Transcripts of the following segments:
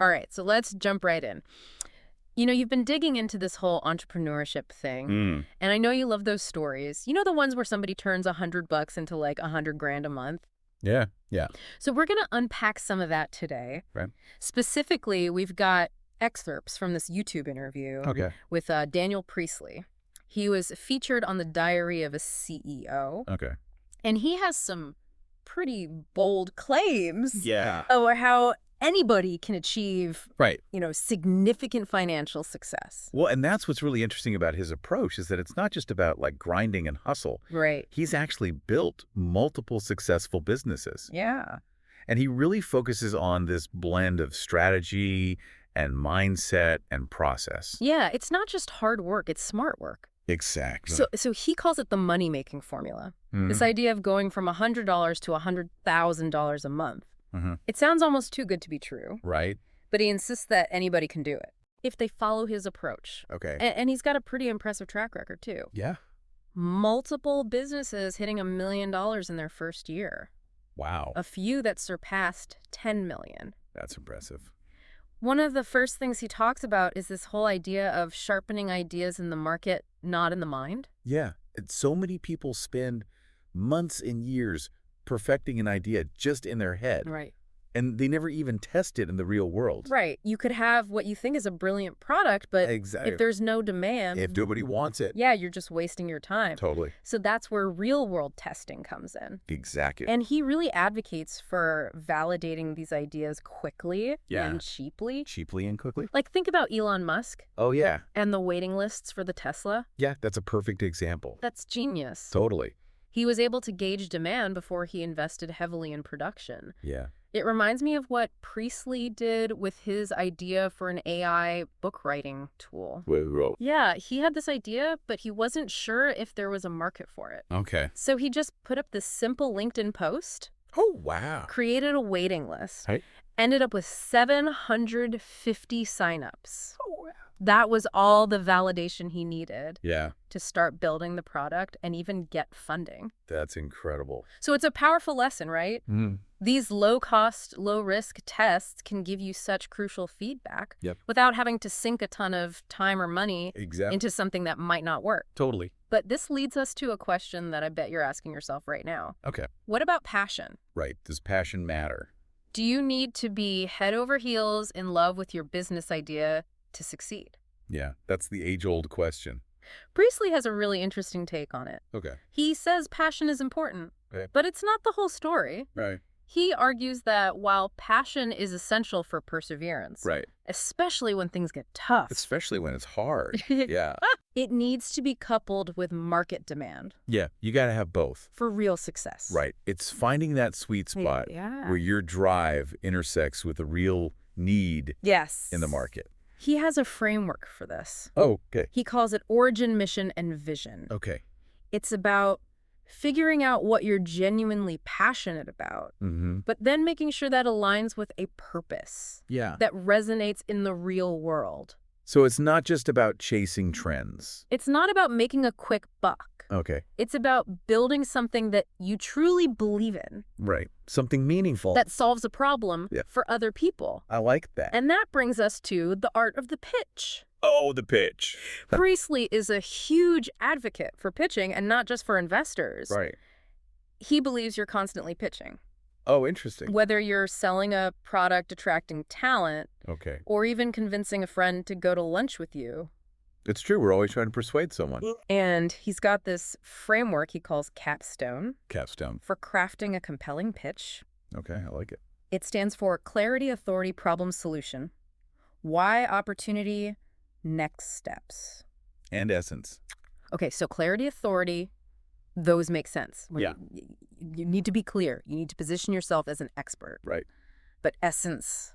All right, so let's jump right in. You've been digging into this whole entrepreneurship thing, and I know you love those stories. You know, the ones where somebody turns $100 into like 100 grand a month? Yeah, yeah. So we're going to unpack some of that today. Right. Specifically, we've got excerpts from this YouTube interview with Daniel Priestley. He was featured on the Diary of a CEO. Okay. And he has some pretty bold claims Yeah. of how anybody can achieve, Right. significant financial success. Well, and that's what's really interesting about his approach is that it's not just about like grinding and hustle. Right. He's actually built multiple successful businesses. Yeah. And he really focuses on this blend of strategy and mindset and process. Yeah, it's not just hard work, it's smart work. Exactly. So he calls it the money-making formula. This idea of going from $100 to $100,000 a month. It sounds almost too good to be true. Right. But he insists that anybody can do it if they follow his approach. Okay. And he's got a pretty impressive track record, too. Yeah. Multiple businesses hitting $1 million in their first year. Wow. A few that surpassed 10 million. That's impressive. One of the first things he talks about is this whole idea of sharpening ideas in the market, not in the mind. Yeah. So many people spend months and years perfecting an idea just in their head. Right. And they never even test it in the real world. Right. You could have what you think is a brilliant product, but Exactly. if there's no demand... If nobody wants it. Yeah, you're just wasting your time. Totally. So that's where real-world testing comes in. Exactly. And he really advocates for validating these ideas quickly and cheaply. Cheaply and quickly? Like, think about Elon Musk. Oh, yeah. And the waiting lists for the Tesla. Yeah, that's a perfect example. That's genius. Totally. He was able to gauge demand before he invested heavily in production. Yeah. It reminds me of what Priestley did with his idea for an AI book writing tool. Whoa. Yeah, he had this idea, but he wasn't sure if there was a market for it. Okay. So he just put up this simple LinkedIn post. Oh, wow. Created a waiting list. Right. Ended up with 750 signups. Oh, wow. That was all the validation he needed to start building the product and even get funding. That's incredible. So it's a powerful lesson, right? These low-cost, low-risk tests can give you such crucial feedback without having to sink a ton of time or money into something that might not work. Totally. But this leads us to a question that I bet you're asking yourself right now. Okay. What about passion? Right. Does passion matter? Do you need to be head over heels in love with your business idea to succeed? Yeah, that's the age-old question. Priestley has a really interesting take on it. Okay. He says passion is important, but it's not the whole story. Right. He argues that while passion is essential for perseverance, especially when things get tough, especially when it's hard, it needs to be coupled with market demand. Yeah, you got to have both. For real success. Right. It's finding that sweet spot where your drive intersects with a real need in the market. He has a framework for this. Oh, okay. He calls it origin, mission, and vision. Okay. It's about figuring out what you're genuinely passionate about, but then making sure that aligns with a purpose that resonates in the real world. So it's not just about chasing trends. It's not about making a quick buck. Okay. It's about building something that you truly believe in. Right. Something meaningful. That solves a problem for other people. I like that. And that brings us to the art of the pitch. Oh, the pitch. Priestley is a huge advocate for pitching and not just for investors. Right. He believes you're constantly pitching. Oh, interesting. Whether you're selling a product, attracting talent, or even convincing a friend to go to lunch with you. It's true. We're always trying to persuade someone. And he's got this framework he calls Capstone. Capstone. For crafting a compelling pitch. Okay, I like it. It stands for clarity, authority, problem, solution. Why, opportunity, next steps. And essence. Okay, so clarity, authority, those make sense. Yeah. You need to be clear. You need to position yourself as an expert. Right. But essence,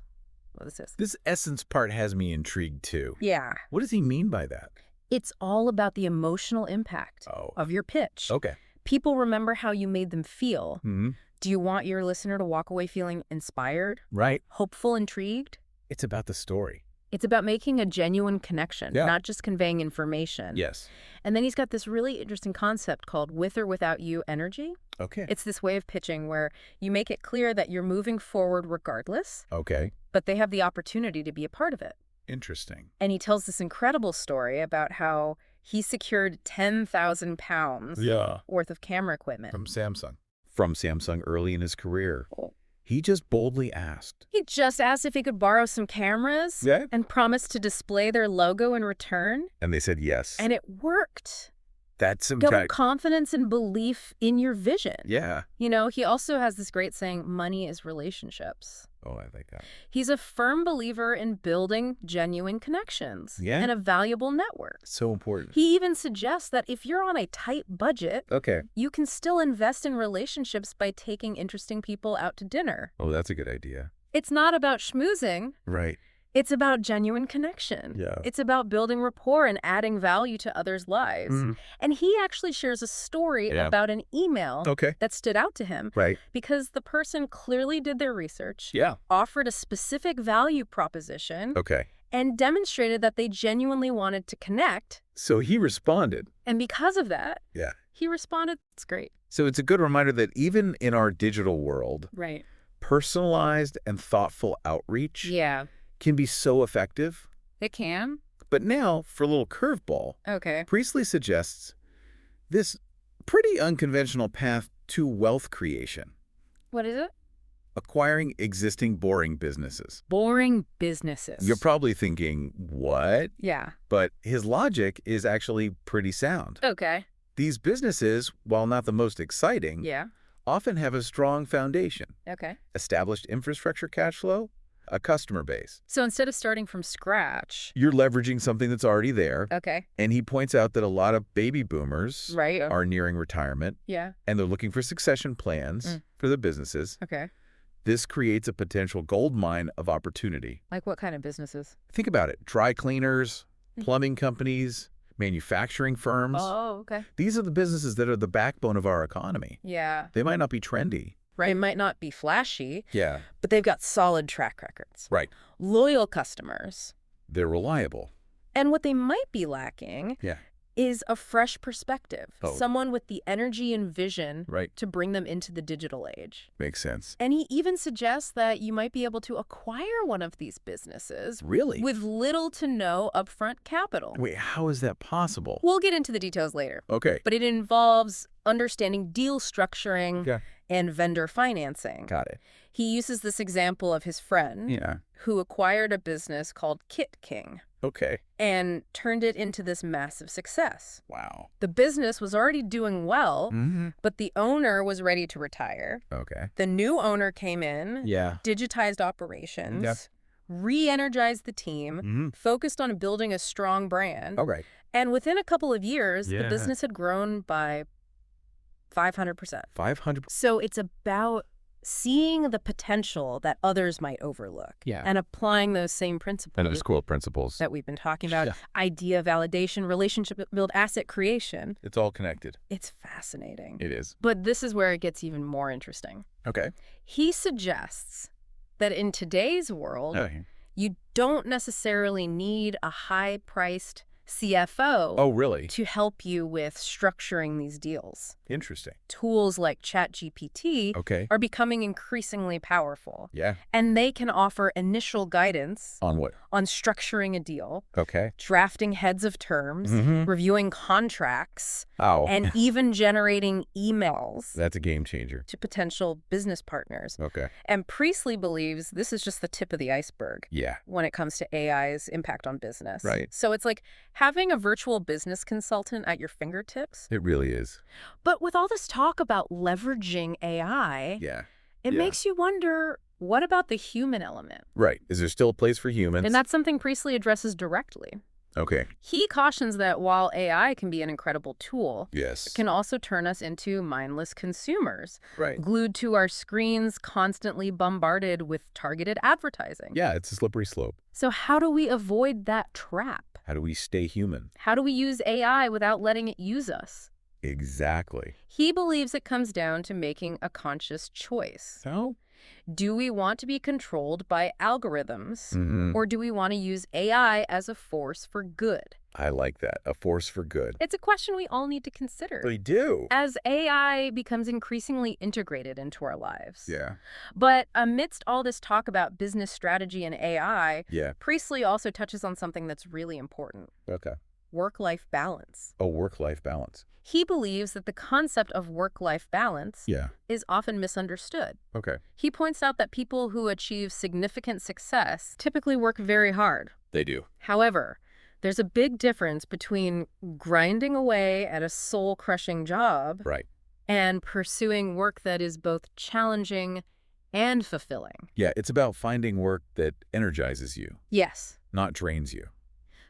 what is this? This essence part has me intrigued too. Yeah. What does he mean by that? It's all about the emotional impact of your pitch. Okay. People remember how you made them feel. Mm-hmm. Do you want your listener to walk away feeling inspired? Right. Hopeful, intrigued? It's about the story. It's about making a genuine connection, not just conveying information. Yes. And then he's got this really interesting concept called with or without you energy. Okay. It's this way of pitching where you make it clear that you're moving forward regardless. Okay. but they have the opportunity to be a part of it. Interesting. And he tells this incredible story about how he secured 10,000 pounds worth of camera equipment. From Samsung early in his career. He just boldly asked. He just asked if he could borrow some cameras and promised to display their logo in return. And they said yes. And it worked. That's some Build confidence and belief in your vision. Yeah. You know, he also has this great saying, money is relationships. Oh, I like that. He's a firm believer in building genuine connections and a valuable network. So important. He even suggests that if you're on a tight budget, you can still invest in relationships by taking interesting people out to dinner. Oh, that's a good idea. It's not about schmoozing. Right. It's about genuine connection. Yeah. It's about building rapport and adding value to others' lives. And he actually shares a story about an email that stood out to him. Right. Because the person clearly did their research, offered a specific value proposition, and demonstrated that they genuinely wanted to connect. So he responded. And because of that, he responded, it's great. So it's a good reminder that even in our digital world, personalized and thoughtful outreach can be so effective. It can. But now, for a little curveball, Priestley suggests this pretty unconventional path to wealth creation. What is it? Acquiring existing boring businesses. Boring businesses. You're probably thinking, what? Yeah. But his logic is actually pretty sound. These businesses, while not the most exciting, often have a strong foundation. Established infrastructure cash flow, a customer base. So instead of starting from scratch, you're leveraging something that's already there. And he points out that a lot of baby boomers are nearing retirement. And they're looking for succession plans for their businesses. This creates a potential gold mine of opportunity. Like what kind of businesses? Think about it. Dry cleaners, plumbing companies, manufacturing firms. These are the businesses that are the backbone of our economy. They might not be trendy. It might not be flashy, but they've got solid track records. Loyal customers. They're reliable. And what they might be lacking is a fresh perspective. Someone with the energy and vision to bring them into the digital age. Makes sense. And he even suggests that you might be able to acquire one of these businesses with little to no upfront capital. Wait, how is that possible? We'll get into the details later. But it involves understanding deal structuring and vendor financing. Got it. He uses this example of his friend who acquired a business called Kit King. And turned it into this massive success. Wow. The business was already doing well, but the owner was ready to retire. The new owner came in, digitized operations, re-energized the team, focused on building a strong brand. And within a couple of years, the business had grown by 500%. 500%. So it's about seeing the potential that others might overlook and applying those same principles. And those core principles that we've been talking about. Idea validation, relationship build, asset creation. It's all connected. It's fascinating. It is. But this is where it gets even more interesting. He suggests that in today's world, you don't necessarily need a high-priced CFO to help you with structuring these deals. Interesting. Tools like ChatGPT are becoming increasingly powerful. Yeah. And they can offer initial guidance on what? On structuring a deal, drafting heads of terms, reviewing contracts, and even generating emails. That's a game changer. To potential business partners. And Priestley believes this is just the tip of the iceberg when it comes to AI's impact on business. So it's like having a virtual business consultant at your fingertips. It really is. But with all this talk about leveraging AI, it makes you wonder, what about the human element? Is there still a place for humans? And that's something Priestley addresses directly. He cautions that while AI can be an incredible tool, it can also turn us into mindless consumers, glued to our screens, constantly bombarded with targeted advertising. It's a slippery slope. So how do we avoid that trap? How do we stay human? How do we use AI without letting it use us? Exactly. He believes it comes down to making a conscious choice. So? Do we want to be controlled by algorithms, or do we want to use AI as a force for good? I like that. A force for good. It's a question we all need to consider. We do. As AI becomes increasingly integrated into our lives. Yeah. But amidst all this talk about business strategy and AI, yeah. Priestley also touches on something that's really important. Okay. Work-life balance. Oh, work-life balance. He believes that the concept of work-life balance is often misunderstood. Okay. He points out that people who achieve significant success typically work very hard. They do. However, there's a big difference between grinding away at a soul-crushing job and pursuing work that is both challenging and fulfilling. Yeah, it's about finding work that energizes you. Yes. Not drains you.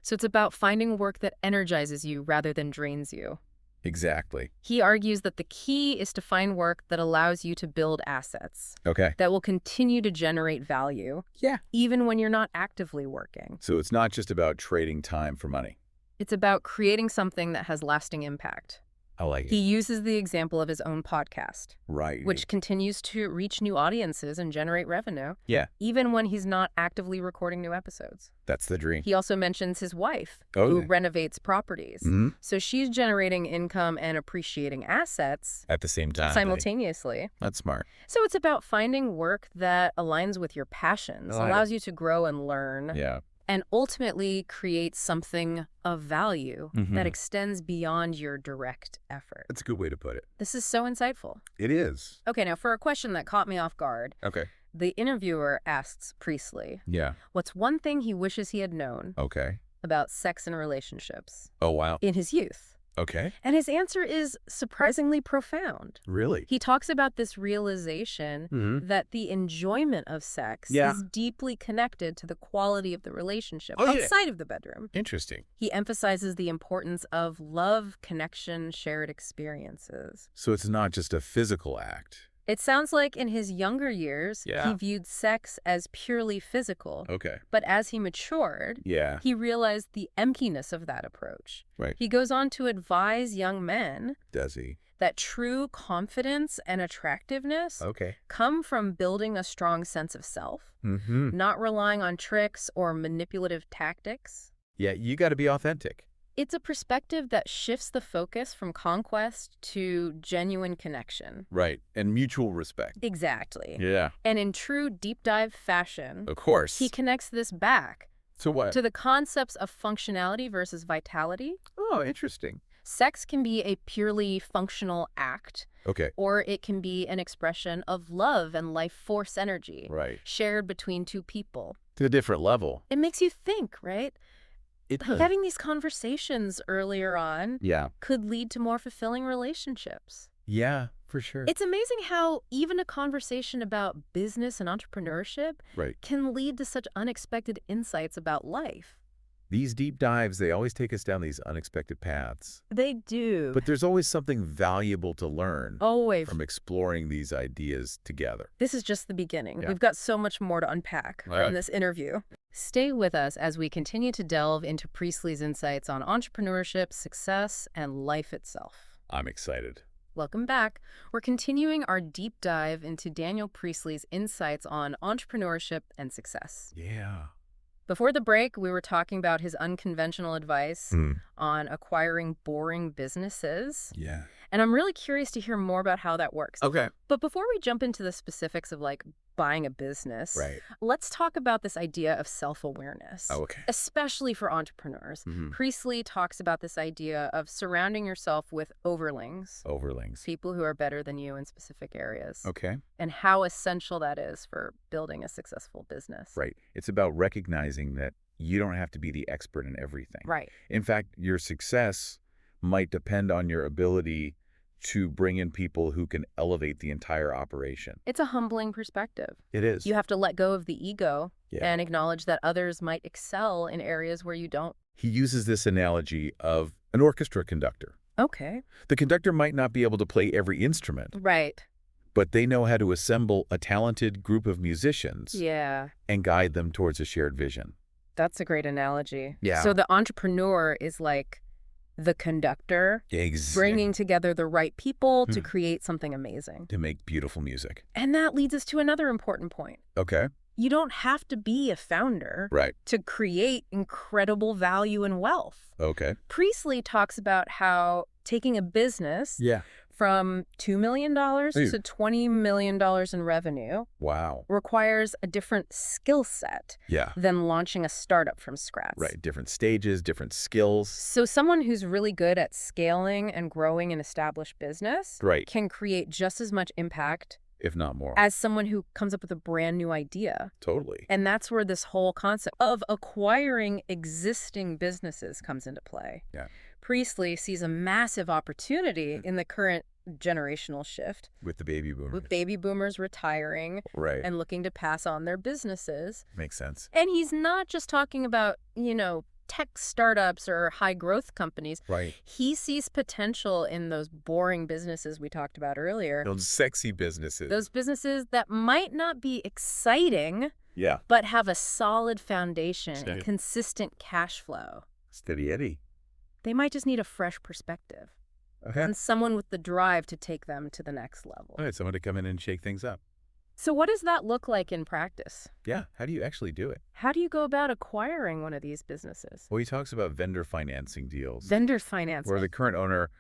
So it's about finding work that energizes you rather than drains you. Exactly. He argues that the key is to find work that allows you to build assets. Okay. That will continue to generate value. Yeah. Even when you're not actively working. So it's not just about trading time for money. It's about creating something that has lasting impact. I like it. He uses the example of his own podcast. Right. Which continues to reach new audiences and generate revenue. Yeah. Even when he's not actively recording new episodes. That's the dream. He also mentions his wife, who renovates properties. So she's generating income and appreciating assets. At the same time. Simultaneously. That's smart. So it's about finding work that aligns with your passions, allows you to grow and learn. Yeah. And ultimately create something of value that extends beyond your direct effort. That's a good way to put it. This is so insightful. It is. Okay, now for a question that caught me off guard. Okay. The interviewer asks Priestley. Yeah. What's one thing he wishes he had known about sex and relationships? Oh, wow. In his youth. Okay. And his answer is surprisingly profound. Really? He talks about this realization that the enjoyment of sex is deeply connected to the quality of the relationship outside of the bedroom. Interesting. He emphasizes the importance of love, connection, shared experiences. So it's not just a physical act. It sounds like in his younger years, he viewed sex as purely physical. Okay. But as he matured, he realized the emptiness of that approach. Right. He goes on to advise young men. Does he? That true confidence and attractiveness come from building a strong sense of self, not relying on tricks or manipulative tactics. Yeah, you got to be authentic. It's a perspective that shifts the focus from conquest to genuine connection. Right, and mutual respect. Exactly. Yeah. And in true deep dive fashion, of course, he connects this back to what? To the concepts of functionality versus vitality. Oh, interesting. Sex can be a purely functional act. Okay. Or it can be an expression of love and life force energy. Right. Shared between two people. To a different level. It makes you think, right? Having these conversations earlier on could lead to more fulfilling relationships. Yeah, for sure. It's amazing how even a conversation about business and entrepreneurship can lead to such unexpected insights about life. These deep dives, they always take us down these unexpected paths. They do. But there's always something valuable to learn from exploring these ideas together. This is just the beginning. We've got so much more to unpack from this interview. Stay with us as we continue to delve into Priestley's insights on entrepreneurship, success, and life itself. I'm excited. Welcome back. We're continuing our deep dive into Daniel Priestley's insights on entrepreneurship and success. Yeah. Before the break, we were talking about his unconventional advice on acquiring boring businesses. Yeah. And I'm really curious to hear more about how that works. Okay. But before we jump into the specifics of like buying a business, let's talk about this idea of self-awareness, especially for entrepreneurs. Priestley talks about this idea of surrounding yourself with overlings. People who are better than you in specific areas. And how essential that is for building a successful business. Right. It's about recognizing that you don't have to be the expert in everything. Right. In fact, your success might depend on your ability to bring in people who can elevate the entire operation. It's a humbling perspective. It is. You have to let go of the ego and acknowledge that others might excel in areas where you don't. He uses this analogy of an orchestra conductor. Okay. The conductor might not be able to play every instrument. Right. But they know how to assemble a talented group of musicians and guide them towards a shared vision. That's a great analogy. Yeah. So the entrepreneur is like the conductor, bringing together the right people to create something amazing. To make beautiful music. And that leads us to another important point. Okay. You don't have to be a founder to create incredible value and wealth. Okay. Priestley talks about how taking a business from $2 million to $20 million in revenue requires a different skill set than launching a startup from scratch. Right. Different stages, different skills. So someone who's really good at scaling and growing an established business can create just as much impact, if not more, as someone who comes up with a brand new idea. Totally. And that's where this whole concept of acquiring existing businesses comes into play. Yeah. Priestley sees a massive opportunity in the current generational shift. With the baby boomers. With baby boomers retiring and looking to pass on their businesses. Makes sense. And he's not just talking about, tech startups or high growth companies. Right. He sees potential in those boring businesses we talked about earlier. Those sexy businesses. Those businesses that might not be exciting, but have a solid foundation and consistent cash flow. Steady Eddie. They might just need a fresh perspective. And someone with the drive to take them to the next level. All right, someone to come in and shake things up. So what does that look like in practice? Yeah, how do you actually do it? How do you go about acquiring one of these businesses? Well, he talks about vendor financing deals. Vendor financing. Where the current owner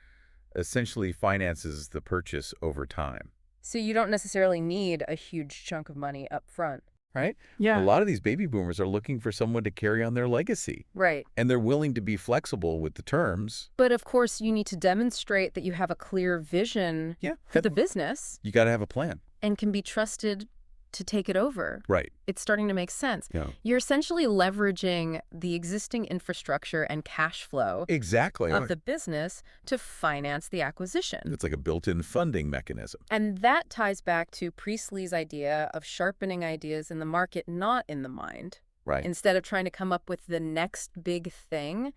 essentially finances the purchase over time. So you don't necessarily need a huge chunk of money up front. Right? Yeah. A lot of these baby boomers are looking for someone to carry on their legacy. Right. And they're willing to be flexible with the terms. But of course, you need to demonstrate that you have a clear vision for the business. You got to have a plan. And can be trusted to take it over. Right. It's starting to make sense. Yeah. You're essentially leveraging the existing infrastructure and cash flow of the business to finance the acquisition. It's like a built-in funding mechanism. And that ties back to Priestley's idea of sharpening ideas in the market, not in the mind. Right. Instead of trying to come up with the next big thing,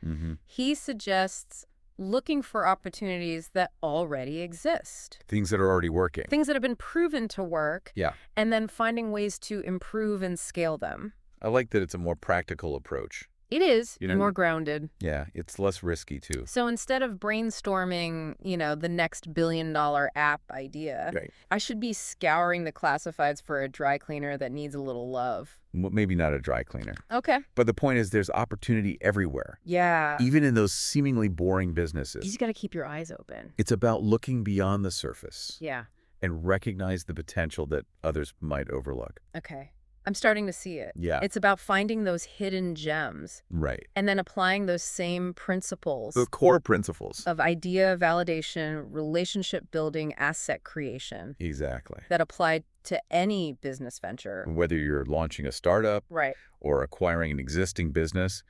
he suggests looking for opportunities that already exist. Things that are already working. Things that have been proven to work. Yeah. And then finding ways to improve and scale them. I like that it's a more practical approach. It is more grounded. Yeah, it's less risky too. So instead of brainstorming, the next billion-dollar app idea, I should be scouring the classifieds for a dry cleaner that needs a little love. Maybe not a dry cleaner. Okay. But the point is there's opportunity everywhere. Yeah. Even in those seemingly boring businesses. You just got to keep your eyes open. It's about looking beyond the surface. Yeah. And recognize the potential that others might overlook. Okay. I'm starting to see it. Yeah. It's about finding those hidden gems. Right. And then applying those same principles. The core principles. Of idea validation, relationship building, asset creation. Exactly. That apply to any business venture. Whether you're launching a startup. Right. Or acquiring an existing business,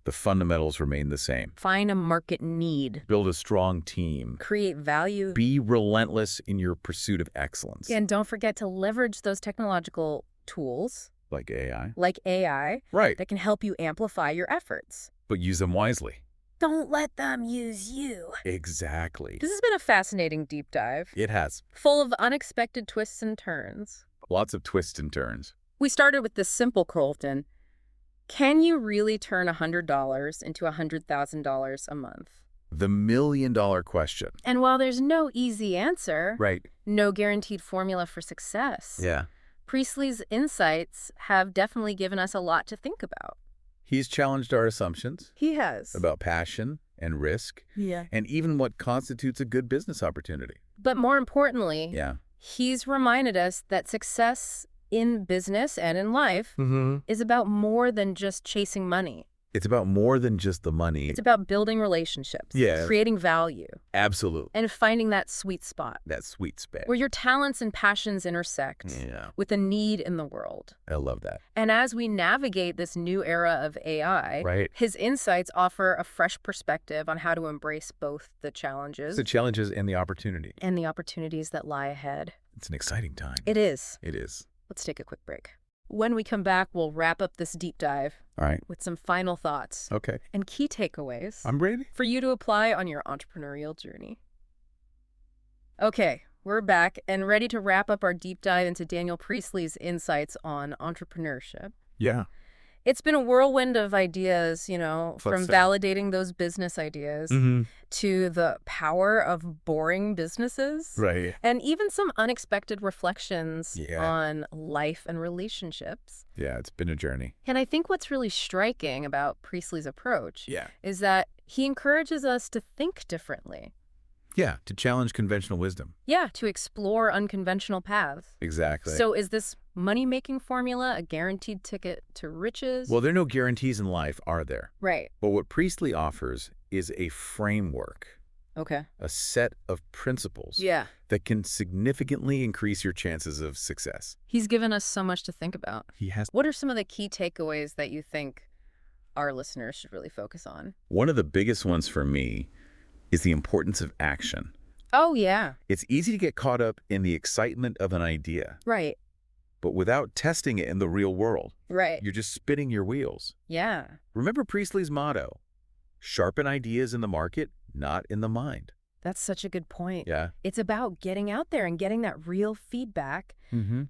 the fundamentals remain the same. Find a market need. Build a strong team. Create value. Be relentless in your pursuit of excellence. And don't forget to leverage those technological tools. Like AI. Right. That can help you amplify your efforts. But use them wisely. Don't let them use you. Exactly. This has been a fascinating deep dive. It has. Full of unexpected twists and turns. Lots of twists and turns. We started with this simple Colton. Can you really turn $100 into $100,000 a month? The million-dollar question. And while there's no easy answer, no guaranteed formula for success, Priestley's insights have definitely given us a lot to think about. He's challenged our assumptions. He has. About passion and risk. Yeah. And even what constitutes a good business opportunity. But more importantly, he's reminded us that success in business and in life is about more than just chasing money. It's about more than just the money. It's about building relationships, creating value. Absolutely. And finding that sweet spot. That sweet spot. Where your talents and passions intersect with a need in the world. I love that. And as we navigate this new era of AI, his insights offer a fresh perspective on how to embrace both the challenges. The challenges and the opportunity. And the opportunities that lie ahead. It's an exciting time. It is. It is. Let's take a quick break. When we come back, we'll wrap up this deep dive with some final thoughts and key takeaways I'm ready for you to apply on your entrepreneurial journey. Okay, we're back and ready to wrap up our deep dive into Daniel Priestley's insights on entrepreneurship. Yeah. It's been a whirlwind of ideas, from validating those business ideas to the power of boring businesses. Right. And even some unexpected reflections on life and relationships. Yeah, it's been a journey. And I think what's really striking about Priestley's approach is that he encourages us to think differently. Yeah, to challenge conventional wisdom. Yeah, to explore unconventional paths. Exactly. So is this money-making formula a guaranteed ticket to riches? Well, there are no guarantees in life, are there? Right. But what Priestley offers is a framework. Okay. A set of principles that can significantly increase your chances of success. He's given us so much to think about. He has. What are some of the key takeaways that you think our listeners should really focus on? One of the biggest ones for me is the importance of action. Oh, yeah. It's easy to get caught up in the excitement of an idea. Right. But without testing it in the real world, you're just spinning your wheels. Yeah. Remember Priestley's motto, sharpen ideas in the market, not in the mind. That's such a good point. Yeah. It's about getting out there and getting that real feedback.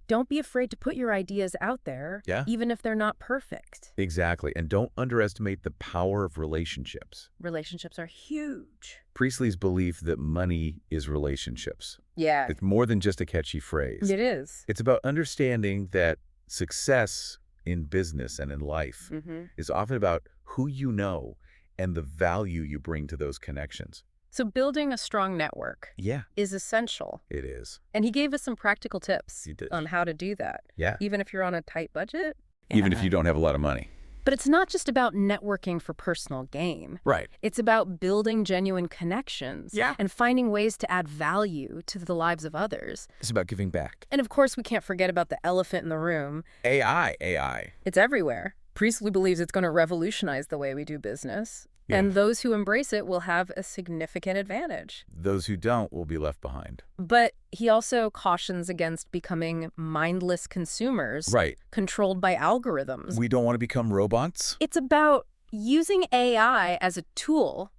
Don't be afraid to put your ideas out there, even if they're not perfect. Exactly. And don't underestimate the power of relationships. Relationships are huge. Priestley's belief that money is relationships. Yeah. It's more than just a catchy phrase. It is. It's about understanding that success in business and in life is often about who you know and the value you bring to those connections. So building a strong network is essential. It is. And he gave us some practical tips on how to do that. Yeah. Even if you're on a tight budget. Even if you don't have a lot of money. But it's not just about networking for personal gain. Right. It's about building genuine connections and finding ways to add value to the lives of others. It's about giving back. And of course, we can't forget about the elephant in the room. AI. It's everywhere. Priestley believes it's going to revolutionize the way we do business. Yeah. And those who embrace it will have a significant advantage. Those who don't will be left behind. But he also cautions against becoming mindless consumers, controlled by algorithms. We don't want to become robots. It's about using AI as a tool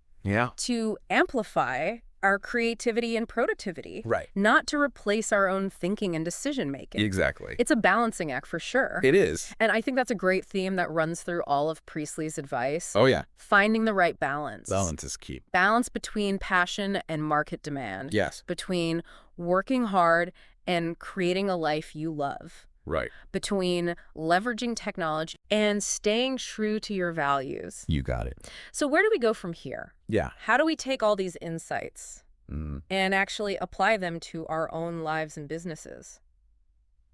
to amplify our creativity and productivity, not to replace our own thinking and decision-making. Exactly. It's a balancing act for sure. It is. And I think that's a great theme that runs through all of Priestley's advice. Oh, yeah. Finding the right balance. Balance is key. Balance between passion and market demand. Yes. Between working hard and creating a life you love. Right. Between leveraging technology and staying true to your values. You got it. So where do we go from here? Yeah. How do we take all these insights and actually apply them to our own lives and businesses?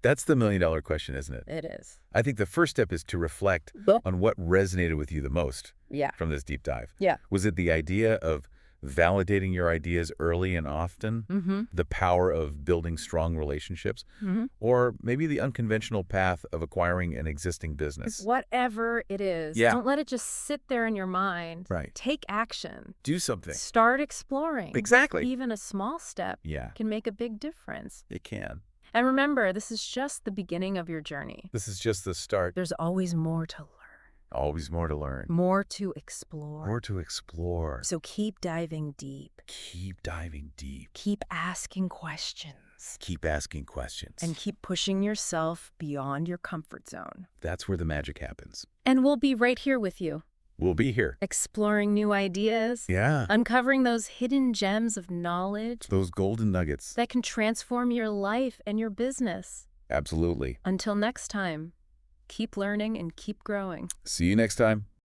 That's the million-dollar question, isn't it? It is. I think the first step is to reflect on what resonated with you the most from this deep dive. Yeah. Was it the idea of validating your ideas early and often, the power of building strong relationships, or maybe the unconventional path of acquiring an existing business? Whatever it is, don't let it just sit there in your mind. Right. Take action. Do something. Start exploring. Exactly. Even a small step can make a big difference. It can. And remember, this is just the beginning of your journey. This is just the start. There's always more to learn. Always more to learn. More to explore. More to explore. So keep diving deep. Keep diving deep. Keep asking questions. Keep asking questions. And keep pushing yourself beyond your comfort zone. That's where the magic happens. And we'll be right here with you. We'll be here. Exploring new ideas. Yeah. Uncovering those hidden gems of knowledge. Those golden nuggets. That can transform your life and your business. Absolutely. Until next time. Keep learning and keep growing. See you next time.